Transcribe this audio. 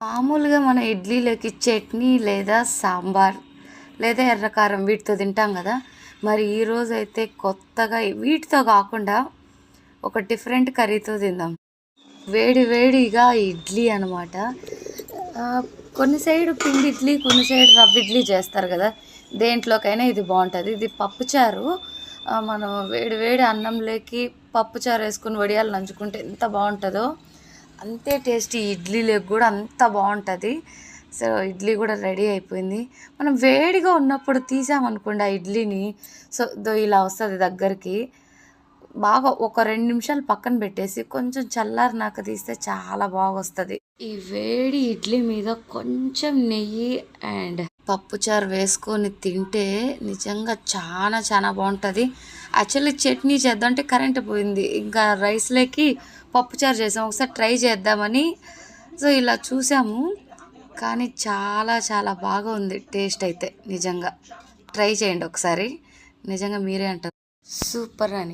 మామూలుగా మన ఇడ్లీలోకి చట్నీ లేదా సాంబార్ లేదా ఎర్రకారం వీటితో తింటాం కదా. మరి ఈరోజైతే కొత్తగా వీటితో కాకుండా ఒక డిఫరెంట్ కర్రీతో తిందాం. వేడి వేడిగా ఇడ్లీ అనమాట. కొన్ని సైడ్ పిండి ఇడ్లీ, కొన్ని సైడ్ రవ్వ ఇడ్లీ చేస్తారు కదా. దేంట్లోకైనా ఇది బాగుంటుంది. ఇది పప్పుచారు. మనం వేడి వేడి అన్నంలోకి పప్పుచారు వేసుకుని వడియాలు నంచుకుంటే ఎంత బాగుంటుందో అంతే టేస్టీ ఇడ్లీలోకి కూడా అంత బాగుంటుంది. సో ఇడ్లీ కూడా రెడీ అయిపోయింది. మనం వేడిగా ఉన్నప్పుడు తీసామనుకోండి ఆ ఇడ్లీని, సో ఇలా వస్తుంది దగ్గరికి. బాగా ఒక 2 నిమిషాలు పక్కన పెట్టేసి కొంచెం చల్లారినాక తీస్తే చాలా బాగా వస్తుంది. ఈ వేడి ఇడ్లీ మీద కొంచెం నెయ్యి అండ్ పప్పుచారు వేసుకొని తింటే నిజంగా చాలా చాలా బాగుంటుంది. యాక్చువల్లీ చట్నీ చేద్దాం అంటే కరెంట్ పోయింది, ఇంకా రైస్లోకి పప్పుచారు చేసాం. ఒకసారి ట్రై చేద్దామని సో ఇలా చూసాము, కానీ చాలా చాలా బాగా ఉంది టేస్ట్ అయితే. నిజంగా ట్రై చేయండి ఒకసారి, నిజంగా మీరే అంటారు సూపర్ అని.